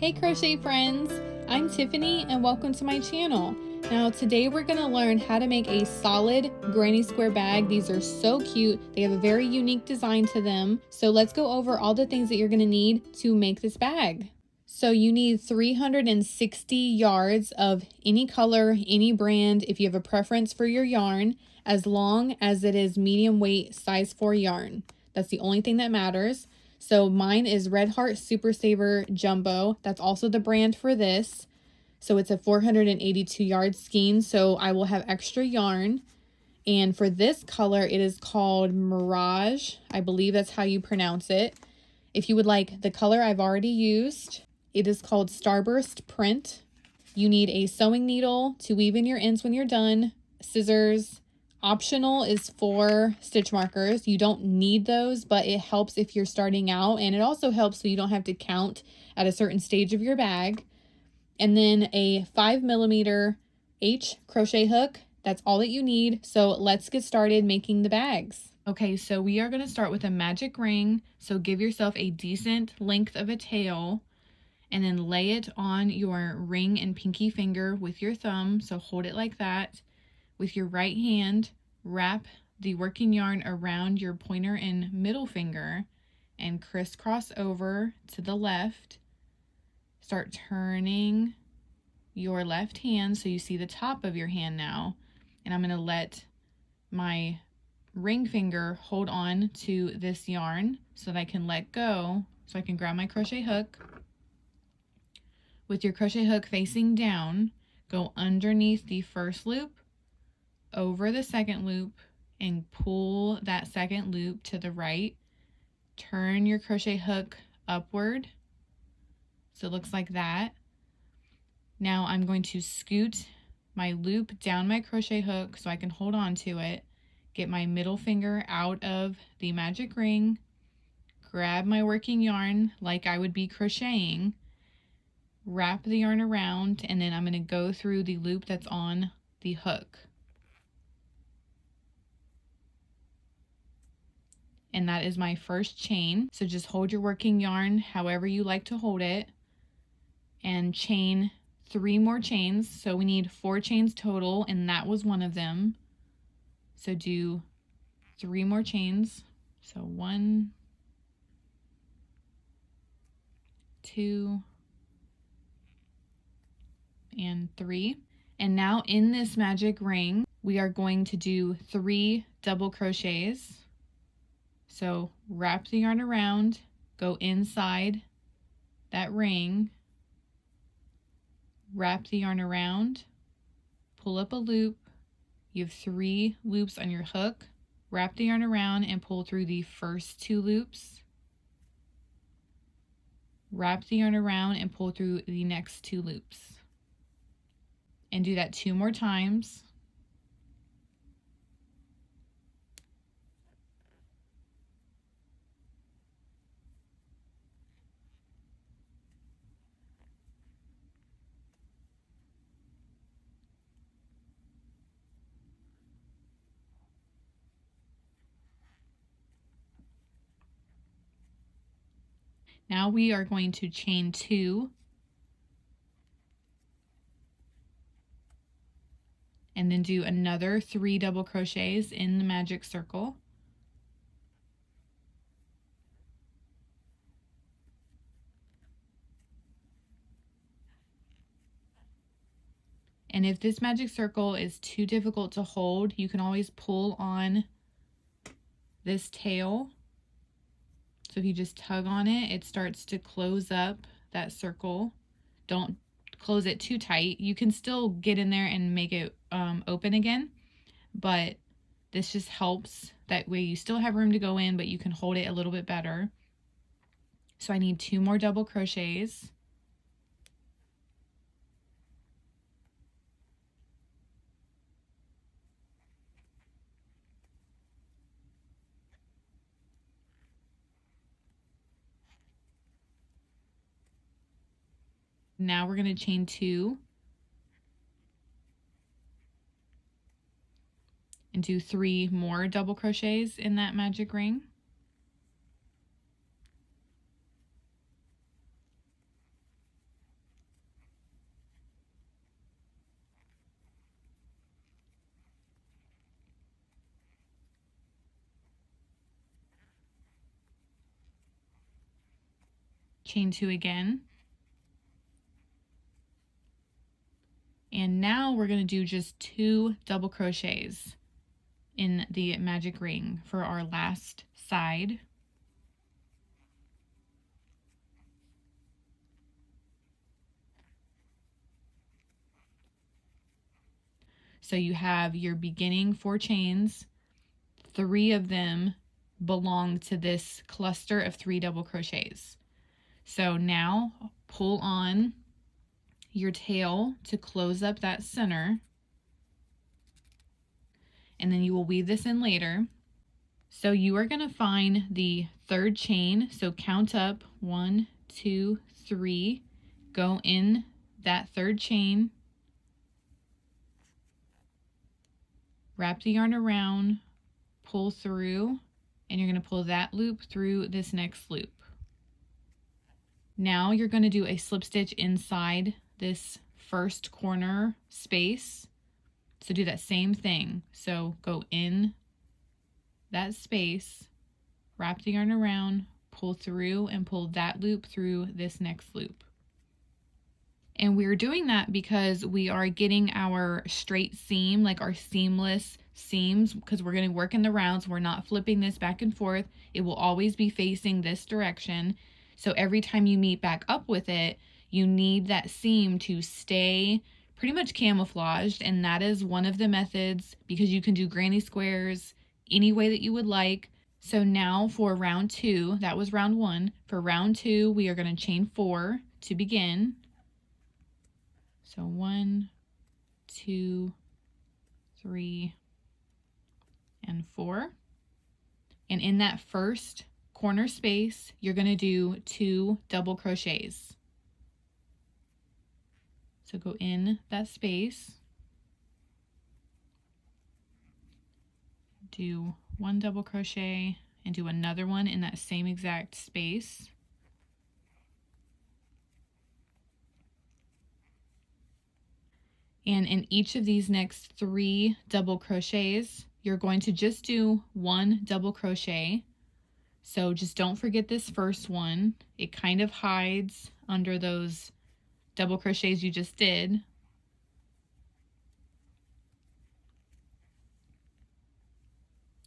Hey crochet friends, I'm Tiffany and welcome to my channel. Now today we're going to learn how to make a solid granny square bag. These are so cute. They have a very unique design to them. So let's go over all the things that you're going to need to make this bag. So you need 360 yards of any color, any brand, if you have a preference for your yarn, as long as it is medium weight size 4 yarn. That's the only thing that matters. So mine is Red Heart Super Saver Jumbo. That's also the brand for this. So it's a 482 yard skein. So I will have extra yarn. And for this color, it is called Mirage. I believe that's how you pronounce it. If you would like the color I've already used, it is called Starburst Print. You need a sewing needle to weave in your ends when you're done, scissors. Optional is 4 stitch markers. You don't need those, but it helps if you're starting out, and it also helps so you don't have to count at a certain stage of your bag. And then a 5mm H crochet hook. That's all that you need. So let's get started making the bags. Okay, so we are going to start with a magic ring. So give yourself a decent length of a tail and then lay it on your ring and pinky finger with your thumb. So hold it like that. With your right hand, wrap the working yarn around your pointer and middle finger and crisscross over to the left. Start turning your left hand so you see the top of your hand now. And I'm going to let my ring finger hold on to this yarn so that I can let go, so I can grab my crochet hook. With your crochet hook facing down, go underneath the first loop, over the second loop, and pull that second loop to the right. Turn your crochet hook upward so it looks like that. Now I'm going to scoot my loop down my crochet hook so I can hold on to it, get my middle finger out of the magic ring, grab my working yarn like I would be crocheting, wrap the yarn around, and then I'm going to go through the loop that's on the hook. And that is my first chain. So just hold your working yarn however you like to hold it and chain 3 more chains. So we need 4 chains total, and that was one of them. So do 3 more chains. So 1, 2, and 3. And now in this magic ring, we are going to do 3 double crochets. So wrap the yarn around, go inside that ring, wrap the yarn around, pull up a loop. You have 3 loops on your hook, wrap the yarn around and pull through the first 2 loops. Wrap the yarn around and pull through the next 2 loops. And do that 2 more times. Now we are going to chain 2 and then do another 3 double crochets in the magic circle. And if this magic circle is too difficult to hold, you can always pull on this tail. So if you just tug on it, it starts to close up that circle. Don't close it too tight. You can still get in there and make it open again, but this just helps. That way you still have room to go in, but you can hold it a little bit better. So I need 2 more double crochets. Now we're going to chain 2 and do 3 more double crochets in that magic ring. chain 2 again. And now we're going to do just 2 double crochets in the magic ring for our last side. So you have your beginning 4 chains, 3 of them belong to this cluster of 3 double crochets. So now pull on your tail to close up that center, and then you will weave this in later. So you are going to find the 3rd chain, so count up 1, 2, 3, go in that 3rd chain, wrap the yarn around, pull through, and you're going to pull that loop through this next loop. Now you're going to do a slip stitch inside this first corner space. So do that same thing. So go in that space, wrap the yarn around, pull through, and pull that loop through this next loop. And we're doing that because we are getting our straight seam, like our seamless seams, because we're going to work in the rounds. We're not flipping this back and forth. It will always be facing this direction. So every time you meet back up with it, you need that seam to stay pretty much camouflaged. And that is one of the methods, because you can do granny squares any way that you would like. So now for round 2, that was round 1. For round 2, we are going to chain 4 to begin. So 1, 2, 3, and 4. And in that first corner space, you're going to do 2 double crochets. So go in that space, do 1 double crochet, and do another one in that same exact space. And in each of these next 3 double crochets, you're going to just do 1 double crochet. So just don't forget this first one. It kind of hides under those double crochets you just did.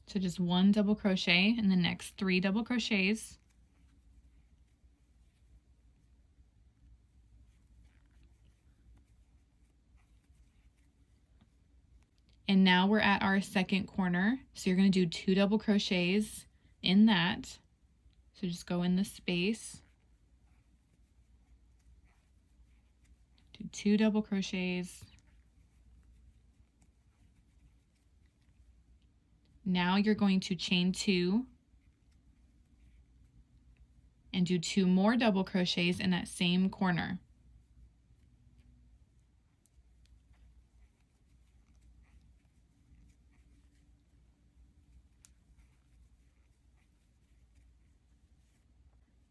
So just 1 double crochet in the next 3 double crochets. And now we're at our second corner. So you're going to do 2 double crochets in that. So just go in the space, do 2 double crochets. Now you're going to chain 2 and do 2 more double crochets in that same corner.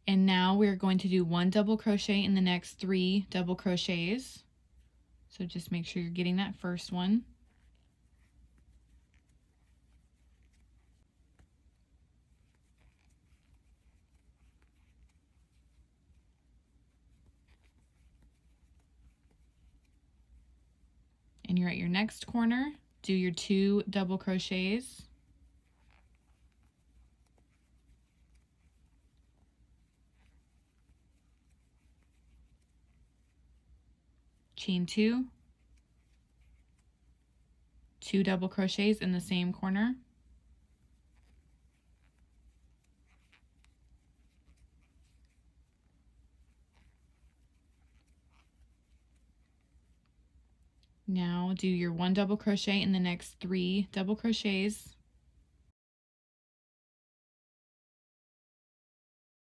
And now we're going to do 1 double crochet in the next 3 double crochets. So just make sure you're getting that first one. And you're at your next corner, do your 2 double crochets. Chain 2, 2 double crochets in the same corner. Now do your 1 double crochet in the next 3 double crochets.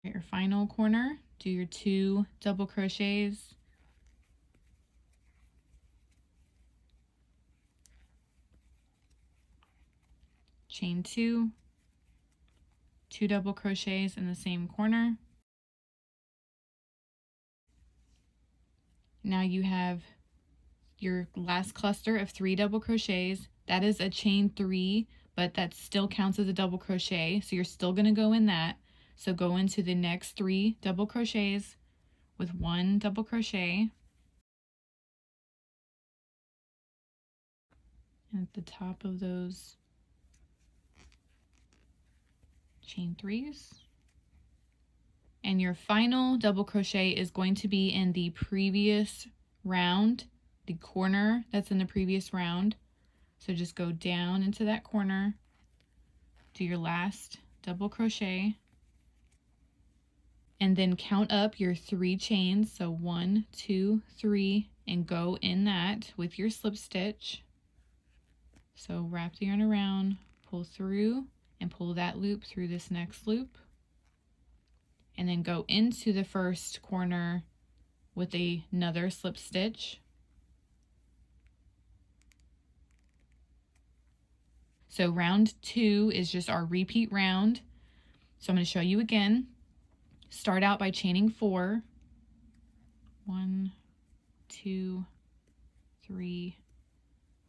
At your final corner, do your 2 double crochets. Chain 2, 2 double crochets in the same corner. Now you have your last cluster of 3 double crochets. That is a chain 3, but that still counts as a double crochet, so you're still going to go in that. So go into the next 3 double crochets with 1 double crochet. And at the top of those, chain 3s. And your final double crochet is going to be in the previous round, the corner that's in the previous round. So just go down into that corner, do your last double crochet, and then count up your 3 chains. So 1, 2, 3, and go in that with your slip stitch. So wrap the yarn around, pull through, and pull that loop through this next loop. And then go into the first corner with another slip stitch. So round 2 is just our repeat round. So I'm going to show you again. Start out by chaining 4. 1, 2, 3,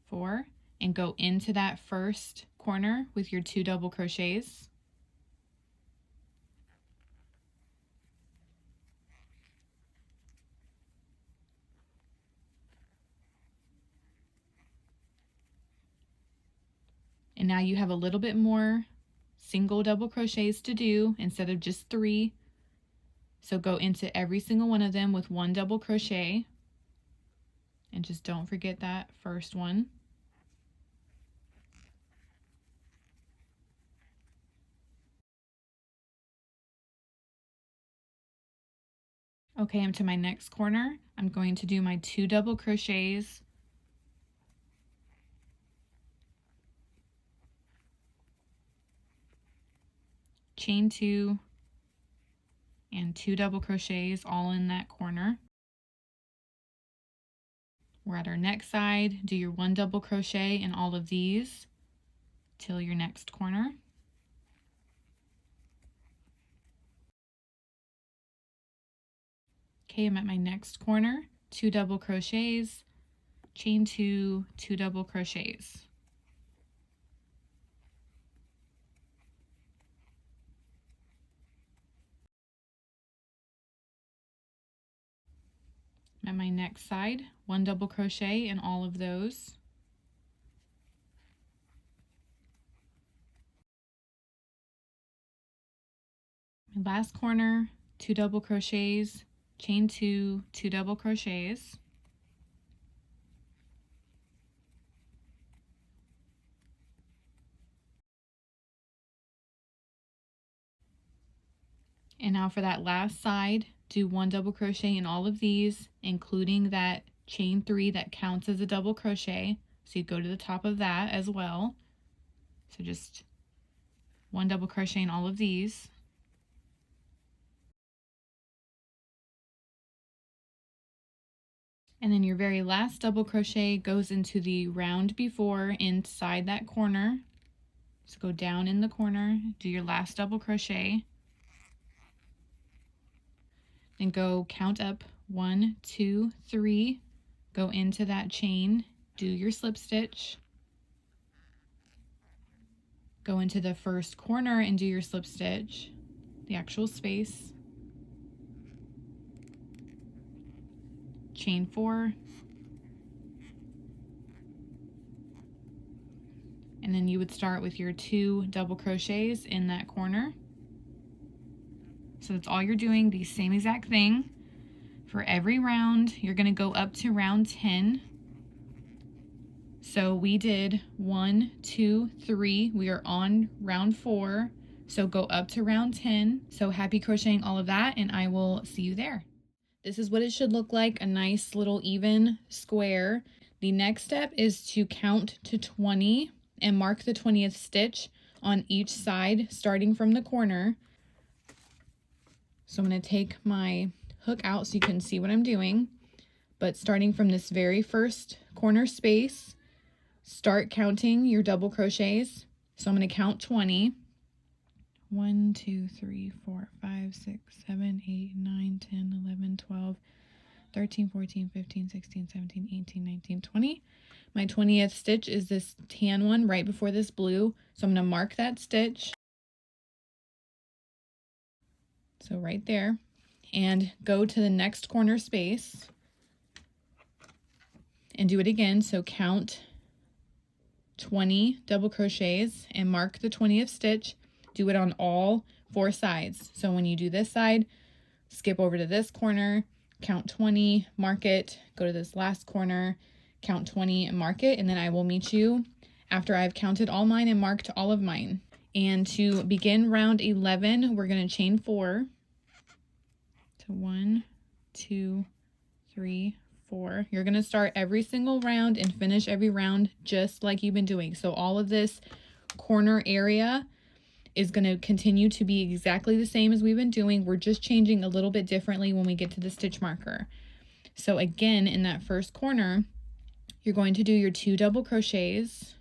4, and go into that first corner with your 2 double crochets. And now you have a little bit more single double crochets to do instead of just 3. So go into every single one of them with 1 double crochet. And just don't forget that first one. Okay, I'm to my next corner. I'm going to do my 2 double crochets. Chain 2 and 2 double crochets all in that corner. We're at our next side. Do your 1 double crochet in all of these till your next corner. Okay, I'm at my next corner. 2 double crochets, chain 2, 2 double crochets. At my next side, 1 double crochet in all of those. My last corner, 2 double crochets, chain 2, 2 double crochets. And now for that last side, do 1 double crochet in all of these, including that chain 3 that counts as a double crochet. So you go to the top of that as well. So just 1 double crochet in all of these. And then your very last double crochet goes into the round before inside that corner. So go down in the corner, do your last double crochet. Then go count up 1, 2, 3, go into that chain, do your slip stitch, go into the first corner and do your slip stitch, the actual space, chain 4, and then you would start with your 2 double crochets in that corner. So that's all you're doing, the same exact thing. For every round, you're going to go up to round 10. So we did 1, 2, 3. We are on round 4. So go up to round 10. So happy crocheting all of that, and I will see you there. This is what it should look like, a nice little even square. The next step is to count to 20 and mark the 20th stitch on each side, starting from the corner. So I'm going to take my hook out so you can see what I'm doing. But starting from this very first corner space, start counting your double crochets. So I'm going to count 20. 1, 2, 3, 4, 5, 6, 7, 8, 9, 10, 11, 12, 13, 14, 15, 16, 17, 18, 19, 20. My 20th stitch is this tan one right before this blue. So I'm going to mark that stitch. So right there, and go to the next corner space and do it again. So count 20 double crochets and mark the 20th stitch. Do it on all 4 sides. So when you do this side, skip over to this corner, count 20, mark it, go to this last corner, count 20 and mark it, and then I will meet you after I've counted all mine and marked all of mine. And to begin round 11, we're going to chain 4. So 1, 2, 3, 4. You're going to start every single round and finish every round just like you've been doing. So all of this corner area is going to continue to be exactly the same as we've been doing. We're just changing a little bit differently when we get to the stitch marker. So again, in that first corner, you're going to do your 2 double crochets.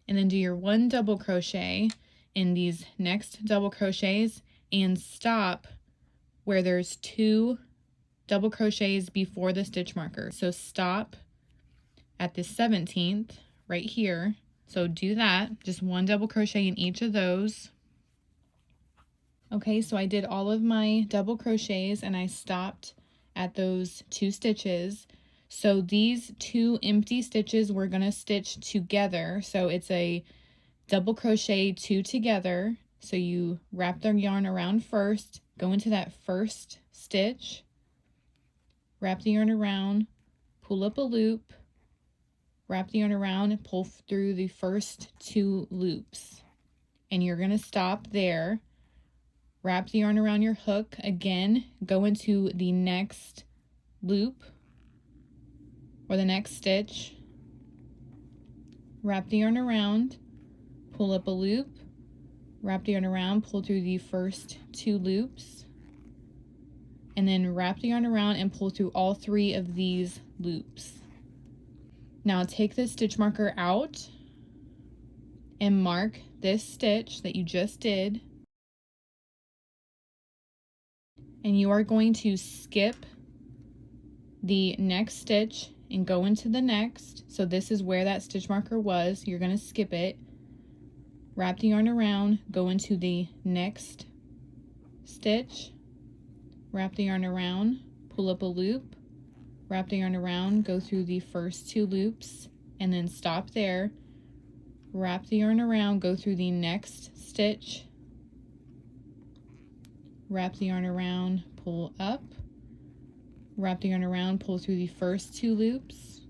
And then do your 1 double crochet in these next double crochets and stop where there's 2 double crochets before the stitch marker. So stop at the 17th right here. So do that, just 1 double crochet in each of those. Okay, so I did all of my double crochets and I stopped at those 2 stitches. So these 2 empty stitches we're going to stitch together. So it's a double crochet 2 together. So you wrap the yarn around first, go into that first stitch, wrap the yarn around, pull up a loop, wrap the yarn around and pull through the first 2 loops. And you're going to stop there. Wrap the yarn around your hook again, go into the next loop or the next stitch, wrap the yarn around, pull up a loop, wrap the yarn around, pull through the first 2 loops, and then wrap the yarn around and pull through all 3 of these loops. Now take the stitch marker out and mark this stitch that you just did. And you are going to skip the next stitch and go into the next. So this is where that stitch marker was. You're going to skip it. Wrap the yarn around, go into the next stitch, wrap the yarn around, pull up a loop, wrap the yarn around, go through the first 2 loops, and then stop there. Wrap the yarn around, go through the next stitch, wrap the yarn around, pull up, wrap the yarn around, pull through the first 2 loops,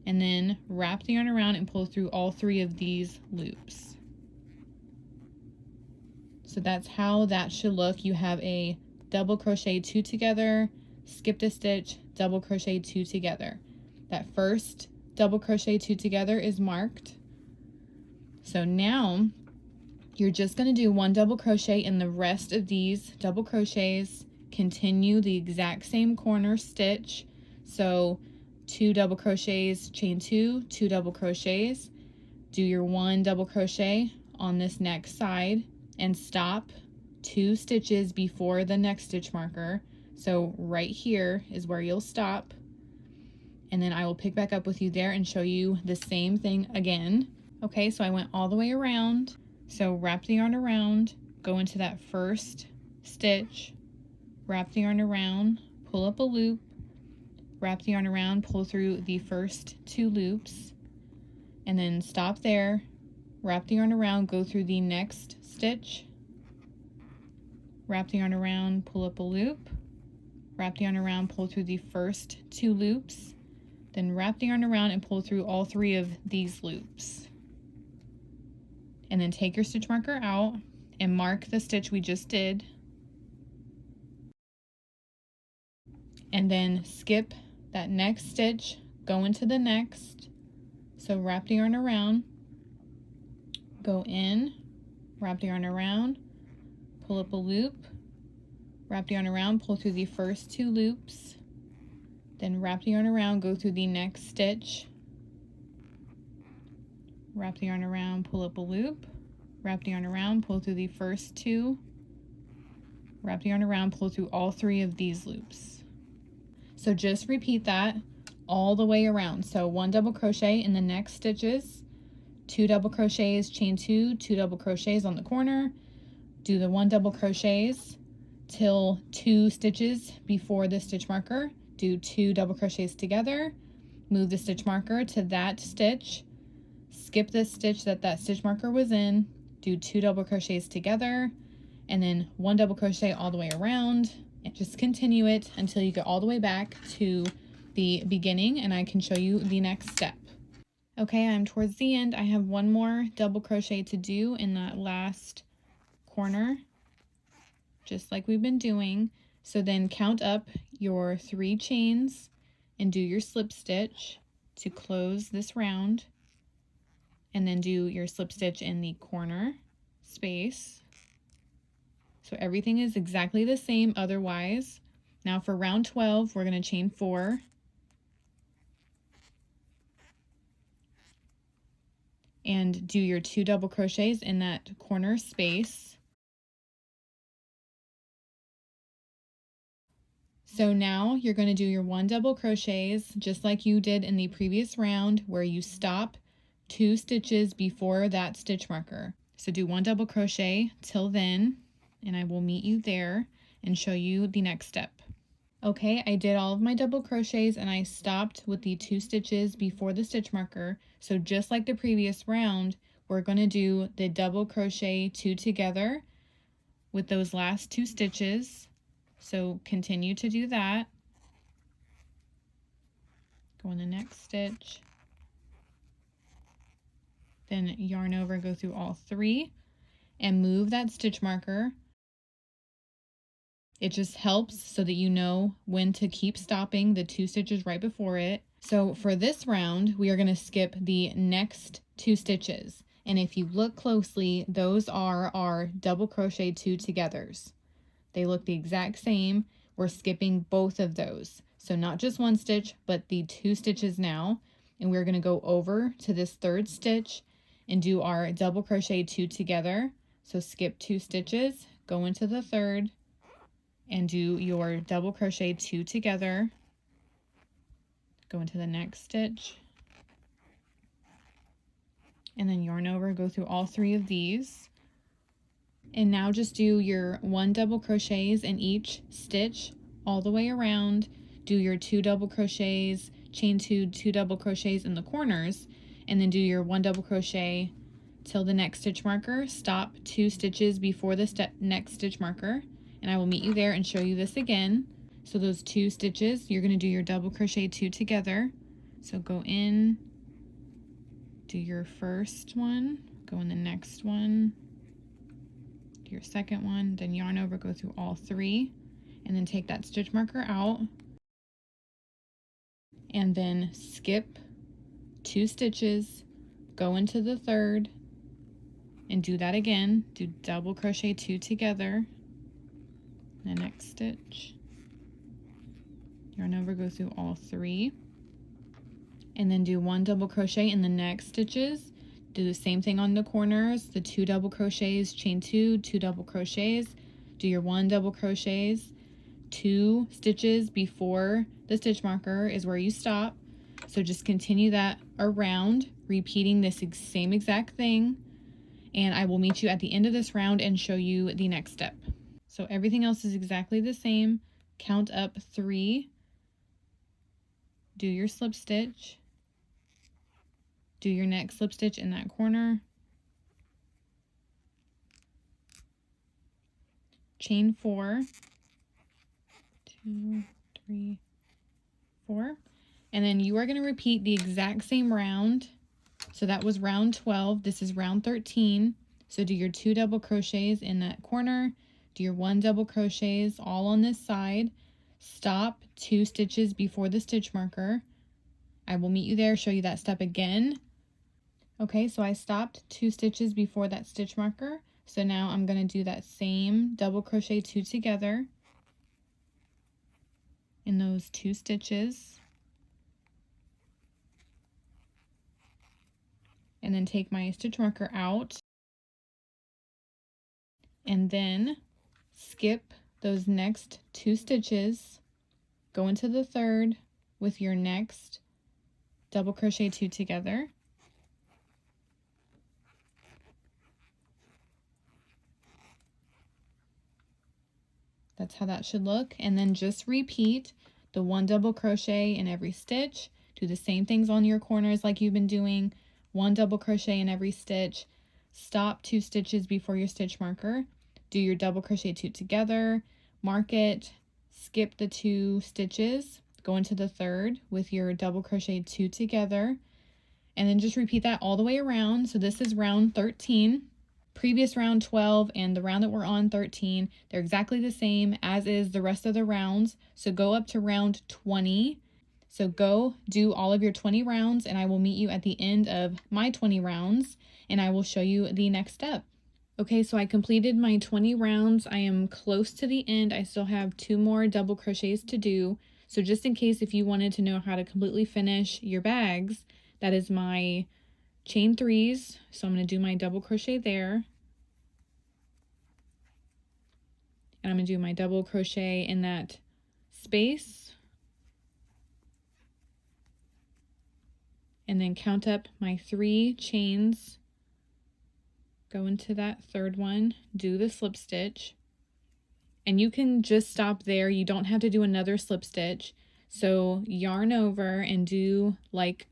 and then wrap the yarn around and pull through all 3 of these loops. So that's how that should look. You have a double crochet 2 together, skipped a stitch, double crochet 2 together. That first double crochet 2 together is marked. So now you're just going to do 1 double crochet in the rest of these double crochets. Continue the exact same corner stitch. So 2 double crochets, chain 2, 2 double crochets, do your 1 double crochet on this next side and stop 2 stitches before the next stitch marker. So right here is where you'll stop, and then I will pick back up with you there and show you the same thing again. Okay, so I went all the way around. So wrap the yarn around, go into that first stitch, wrap the yarn around, pull up a loop, wrap the yarn around, pull through the first 2 loops, and then stop there, wrap the yarn around, go through the next stitch, wrap the yarn around, pull up a loop, wrap the yarn around, pull through the first 2 loops, then wrap the yarn around and pull through all 3 of these loops. And then take your stitch marker out and mark the stitch we just did. And then skip that next stitch, go into the next. So wrap the yarn around, go in, wrap the yarn around, pull up a loop, wrap the yarn around, pull through the first 2 loops, then wrap the yarn around, go through the next stitch, wrap the yarn around, pull up a loop, wrap the yarn around, pull through the first 2, wrap the yarn around, pull through all 3 of these loops. So just repeat that all the way around. So 1 double crochet in the next stitches, 2 double crochets, chain 2, 2 double crochets on the corner, do the 1 double crochets till 2 stitches before the stitch marker, do 2 double crochets together, move the stitch marker to that stitch, skip the stitch that stitch marker was in, do 2 double crochets together, and then 1 double crochet all the way around, and just continue it until you get all the way back to the beginning, and I can show you the next step. Okay, I'm towards the end. I have 1 more double crochet to do in that last corner, just like we've been doing. So then count up your 3 chains and do your slip stitch to close this round, and then do your slip stitch in the corner space. So everything is exactly the same otherwise. Now for round 12, we're going to chain 4. And do your 2 double crochets in that corner space. So now you're going to do your 1 double crochets just like you did in the previous round, where you stop 2 stitches before that stitch marker. So do 1 double crochet till then, and I will meet you there and show you the next step. Okay, I did all of my double crochets and I stopped with the 2 stitches before the stitch marker. So just like the previous round, we're going to do the double crochet 2 together with those last 2 stitches. So continue to do that. Go in the next stitch. Then yarn over, go through all 3 and move that stitch marker. It just helps so that you know when to keep stopping the 2 stitches right before it. So for this round, we are going to skip the next 2 stitches. And if you look closely, those are our double crochet 2 togethers. They look the exact same. We're skipping both of those. So not just 1 stitch, but the 2 stitches now. And we're going to go over to this 3rd stitch and do our double crochet 2 together. So skip 2 stitches, go into the 3rd, and do your double crochet 2 together, go into the next stitch, and then yarn over, go through all 3 of these, and now just do your 1 double crochets in each stitch all the way around, do your 2 double crochets, chain 2, 2 double crochets in the corners, and then do your 1 double crochet till the next stitch marker, stop 2 stitches before the next stitch marker, and I will meet you there and show you this again. So those 2 stitches, you're going to do your double crochet 2 together. So go in, do your first one, go in the next one, do your second one, then yarn over, go through all 3, and then take that stitch marker out, and then skip 2 stitches, go into the 3rd, and do that again. Do double crochet 2 together. The next stitch, yarn over, go through all 3, and then do 1 double crochet in the next stitches. Do the same thing on the corners, the 2 double crochets, chain 2, 2 double crochets, do your 1 double crochets, 2 stitches before the stitch marker is where you stop. So just continue that around, repeating this same exact thing, and I will meet you at the end of this round and show you the next step. So everything else is exactly the same. Count up 3, do your slip stitch, do your next slip stitch in that corner, chain 4, 2, 3, 4, and then you are going to repeat the exact same round. So that was round 12. This is round 13. So do your 2 double crochets in that corner, do your 1 double crochets all on this side, stop 2 stitches before the stitch marker. I will meet you there, show you that step again. Okay, so I stopped 2 stitches before that stitch marker. So now I'm going to do that same double crochet 2 together in those 2 stitches. And then take my stitch marker out. And then skip those next 2 stitches, go into the 3rd, with your next double crochet 2 together. That's how that should look. And then just repeat the 1 double crochet in every stitch. Do the same things on your corners like you've been doing. 1 double crochet in every stitch. Stop 2 stitches before your stitch marker. Do your double crochet 2 together. Mark it. Skip the 2 stitches. Go into the 3rd with your double crochet 2 together. And then just repeat that all the way around. So this is round 13. Previous round 12 and the round that we're on 13, they're exactly the same as is the rest of the rounds. So go up to round 20. So go do all of your 20 rounds and I will meet you at the end of my 20 rounds and I will show you the next step. Okay, so I completed my 20 rounds. I am close to the end. I still have 2 more double crochets to do. So just in case if you wanted to know how to completely finish your bags, that is my chain 3s. So I'm going to do my double crochet there. And I'm going to do my double crochet in that space. And then count up my 3 chains. Go into that 3rd one, do the slip stitch. And you can just stop there. You don't have to do another slip stitch. So yarn over and do like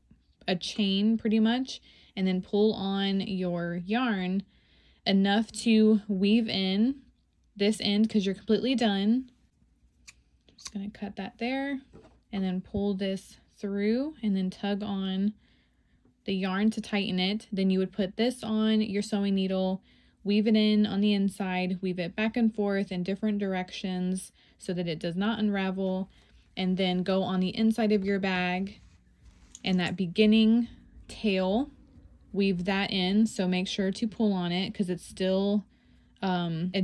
a chain pretty much, and then pull on your yarn enough to weave in this end because you're completely done. Just going to cut that there and then pull this through and then tug on the yarn to tighten it. Then you would put this on your sewing needle, weave it in on the inside, weave it back and forth in different directions so that it does not unravel, and then go on the inside of your bag and that beginning tail, weave that in. So make sure to pull on it because it's still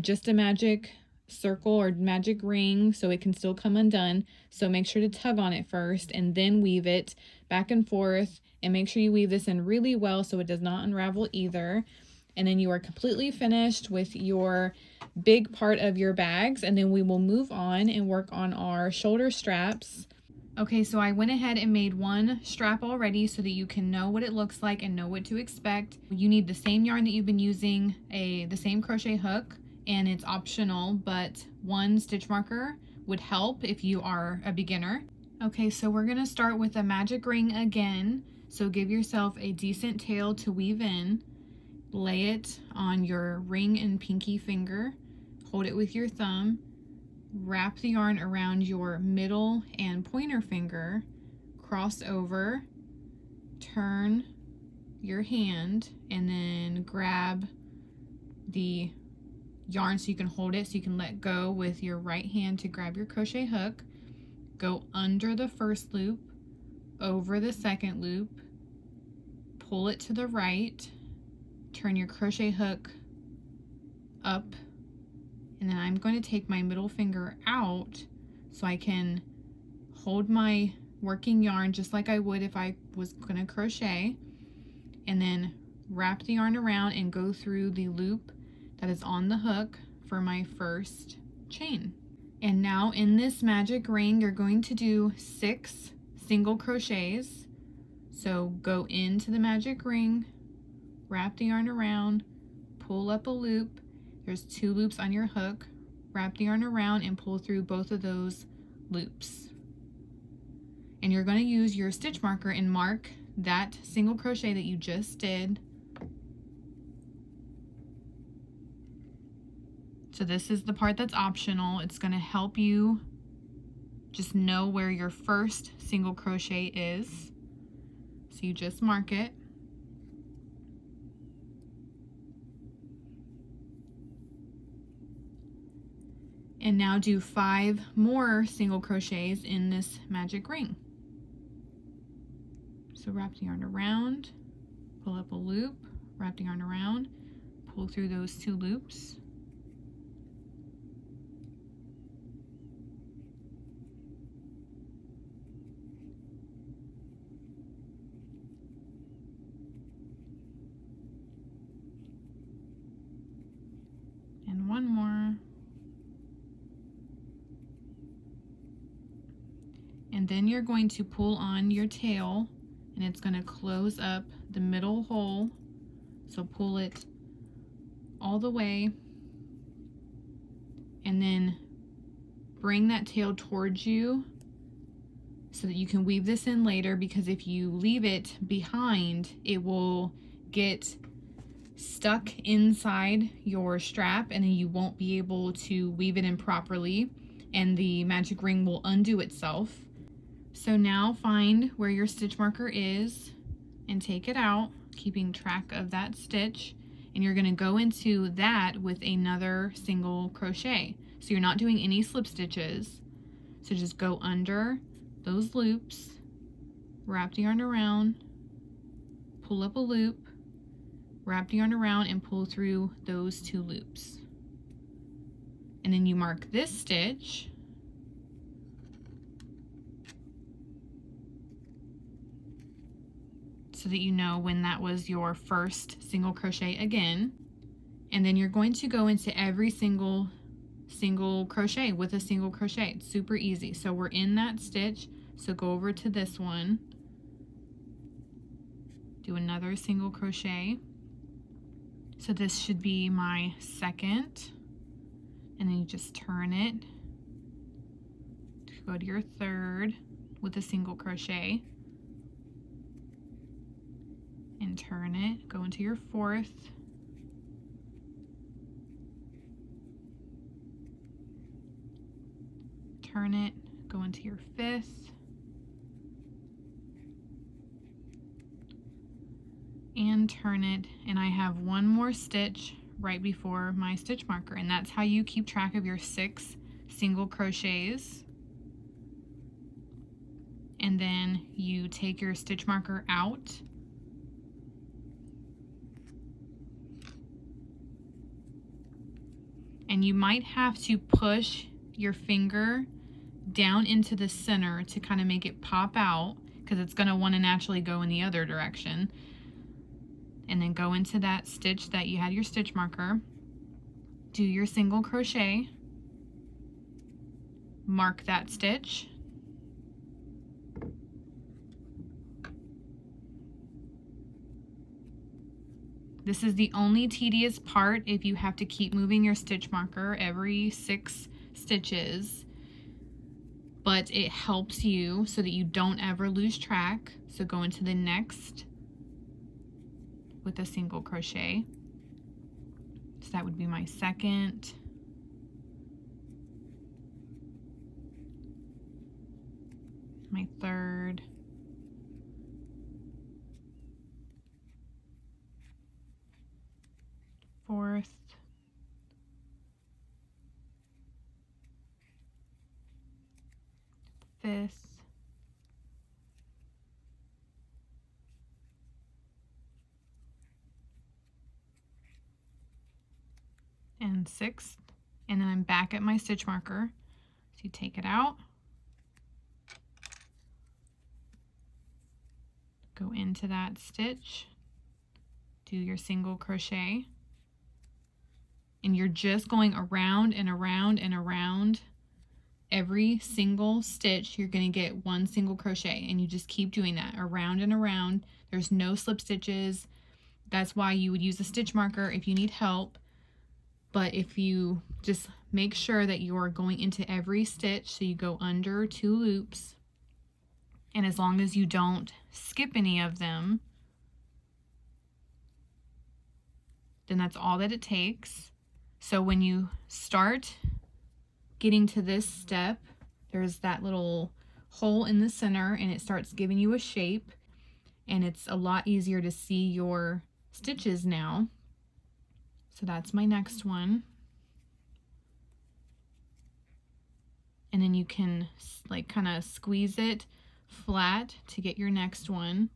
just a magic circle or magic ring, so it can still come undone. So make sure to tug on it first and then weave it back and forth, and make sure you weave this in really well so it does not unravel either. And then you are completely finished with your big part of your bags, and then we will move on and work on our shoulder straps. Okay, so I went ahead and made 1 strap already so that you can know what it looks like and know what to expect. You need the same yarn that you've been using, the same crochet hook, and it's optional, but 1 stitch marker would help if you are a beginner. Okay, so we're gonna start with a magic ring again. So give yourself a decent tail to weave in. Lay it on your ring and pinky finger. Hold it with your thumb. Wrap the yarn around your middle and pointer finger. Cross over. Turn your hand and then grab the yarn so you can hold it, so you can let go with your right hand to grab your crochet hook. Go under the first loop, over the second loop, pull it to the right, turn your crochet hook up, and then I'm going to take my middle finger out so I can hold my working yarn just like I would if I was going to crochet, and then wrap the yarn around and go through the loop that is on the hook for my first chain. And now in this magic ring, you're going to do 6 single crochets. So go into the magic ring, wrap the yarn around, pull up a loop. There's 2 loops on your hook. Wrap the yarn around and pull through both of those loops. And you're going to use your stitch marker and mark that single crochet that you just did. So this is the part that's optional. It's going to help you just know where your first single crochet is. So you just mark it. And now do 5 more single crochets in this magic ring. So wrap the yarn around, pull up a loop, wrap the yarn around, pull through those 2 loops. And 1 more. And then you're going to pull on your tail and it's going to close up the middle hole. So pull it all the way and then bring that tail towards you so that you can weave this in later, because if you leave it behind, it will get stuck inside your strap and then you won't be able to weave it in properly and the magic ring will undo itself. So now find where your stitch marker is and take it out, keeping track of that stitch, and you're going to go into that with another single crochet. So you're not doing any slip stitches. So just go under those loops, wrap the yarn around, pull up a loop, wrap the yarn around and pull through those 2 loops. And then you mark this stitch so that you know when that was your first single crochet again. And then you're going to go into every single crochet with a single crochet. It's super easy. So we're in that stitch, so go over to this one, do another single crochet. So this should be my second, and then you just turn it, go to your third with a single crochet, and turn it, go into your fourth, turn it, go into your fifth, and turn it, and I have one more stitch right before my stitch marker, and that's how you keep track of your 6 single crochets. And then you take your stitch marker out and you might have to push your finger down into the center to kind of make it pop out, because it's going to want to naturally go in the other direction. And then go into that stitch that you had your stitch marker, do your single crochet, mark that stitch, this is the only tedious part if you have to keep moving your stitch marker every 6 stitches, but it helps you so that you don't ever lose track. So go into the next with a single crochet. So that would be my second, my third, fourth, fifth, and sixth, and then I'm back at my stitch marker. So you take it out, go into that stitch, do your single crochet, and you're just going around and around and around every single stitch. You're going to get 1 single crochet, and you just keep doing that around and around. There's no slip stitches. That's why you would use a stitch marker if you need help. But if you just make sure that you're going into every stitch, so you go under 2 loops, and as long as you don't skip any of them, then that's all that it takes. So when you start getting to this step, there's that little hole in the center and it starts giving you a shape, and it's a lot easier to see your stitches now. So that's my next one. And then you can like kind of squeeze it flat to get your next one.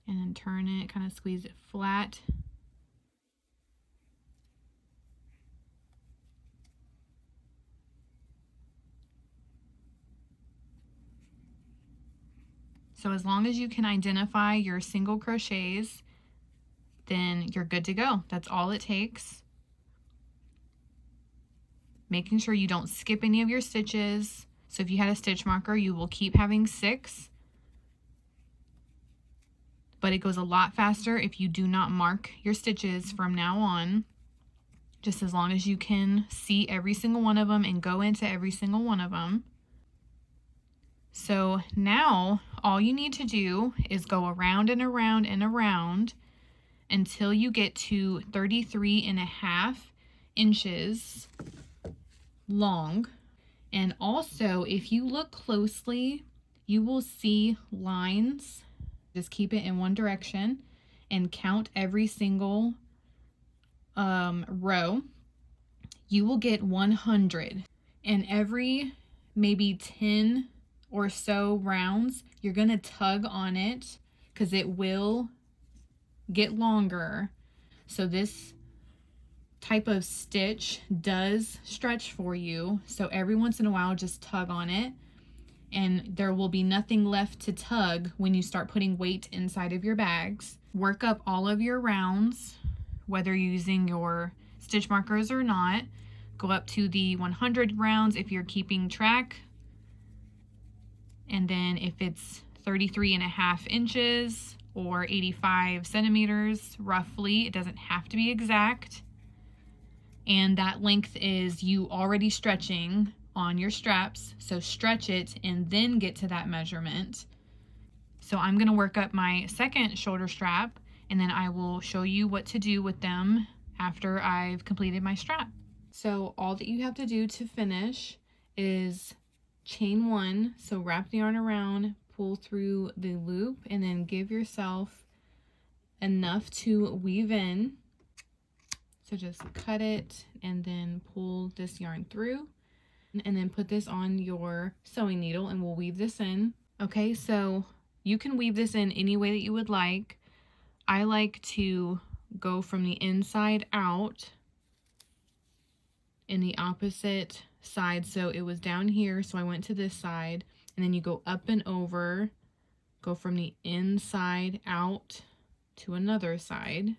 And then turn it, kind of squeeze it flat. So as long as you can identify your single crochets, then you're good to go. That's all it takes. making sure you don't skip any of your stitches. So if you had a stitch marker, you will keep having 6, but it goes a lot faster if you do not mark your stitches from now on, just as long as you can see every single one of them and go into every single one of them. So now all you need to do is go around and around and around until you get to 33.5 inches long. And also, if you look closely, you will see lines. Just keep it in one direction and count every single row. You will get 100. And every maybe 10 or so rounds, you're going to tug on it because it will get longer. So this type of stitch does stretch for you. So every once in a while, just tug on it. And there will be nothing left to tug when you start putting weight inside of your bags. Work up all of your rounds, whether you're using your stitch markers or not. Go up to the 100 rounds if you're keeping track. And then if it's 33.5 inches or 85 centimeters, roughly, it doesn't have to be exact. And that length is you already stretching on your straps, so stretch it and then get to that measurement. So I'm going to work up my second shoulder strap, and then I will show you what to do with them after I've completed my strap. So all that you have to do to finish is chain 1, so wrap the yarn around, pull through the loop, and then give yourself enough to weave in. So just cut it and then pull this yarn through, and then put this on your sewing needle and we'll weave this in. Okay, so you can weave this in any way that you would like. I like to go from the inside out in the opposite side. So it was down here, so I went to this side, and then you go up and over, go from the inside out to another side,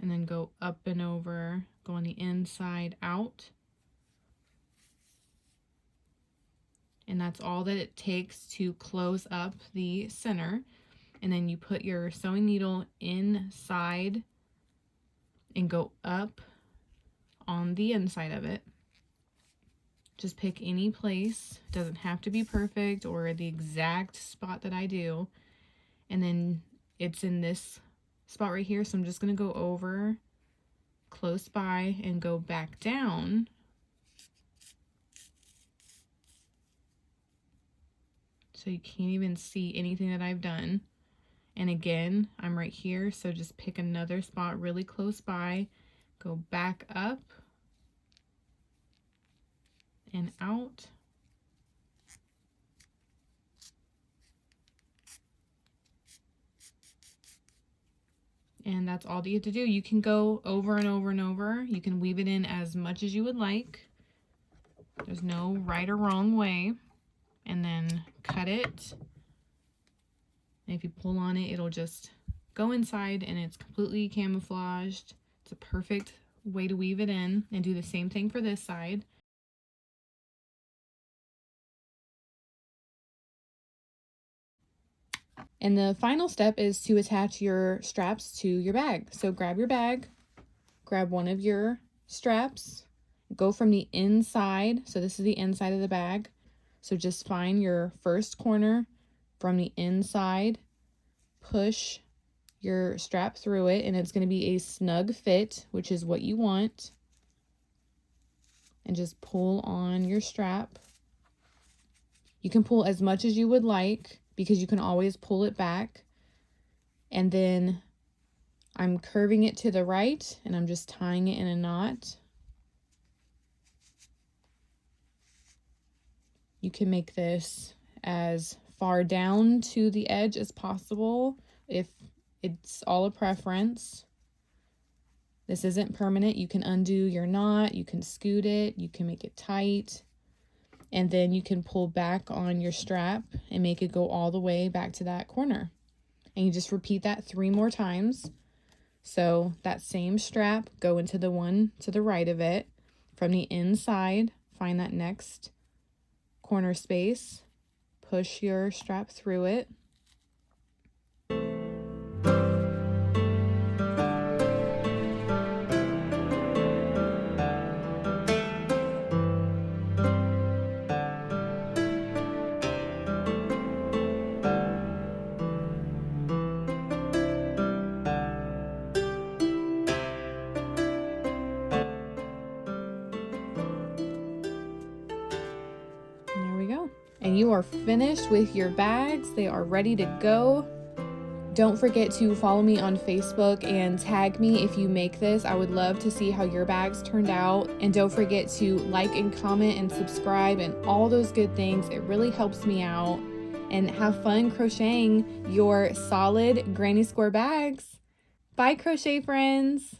and then go up and over, go on the inside out. And that's all that it takes to close up the center. And then you put your sewing needle inside and go up on the inside of it. Just pick any place. It doesn't have to be perfect or the exact spot that I do. And then it's in this spot right here, so I'm just going to go over close by and go back down. So you can't even see anything that I've done. And again, I'm right here, so just pick another spot really close by, go back up and out. And that's all that you have to do. You can go over and over and over. You can weave it in as much as you would like. There's no right or wrong way. And then cut it. And if you pull on it, it'll just go inside and it's completely camouflaged. It's a perfect way to weave it in. And do the same thing for this side. And the final step is to attach your straps to your bag. So grab your bag, grab one of your straps, go from the inside. So this is the inside of the bag. So just find your first corner from the inside, push your strap through it, and it's going to be a snug fit, which is what you want. And just pull on your strap. You can pull as much as you would like, because you can always pull it back. And then I'm curving it to the right, and I'm just tying it in a knot. You can make this as far down to the edge as possible if it's all a preference. This isn't permanent. You can undo your knot, you can scoot it, you can make it tight, and then you can pull back on your strap and make it go all the way back to that corner. And you just repeat that 3 more times. So that same strap, go into the one to the right of it, From the inside, find that next corner space, push your strap through it. There we go. And you are finished with your bags. They are ready to go. Don't forget to follow me on Facebook and tag me if you make this. I would love to see how your bags turned out. And don't forget to like and comment and subscribe and all those good things. It really helps me out. And have fun crocheting your solid granny square bags. Bye, crochet friends.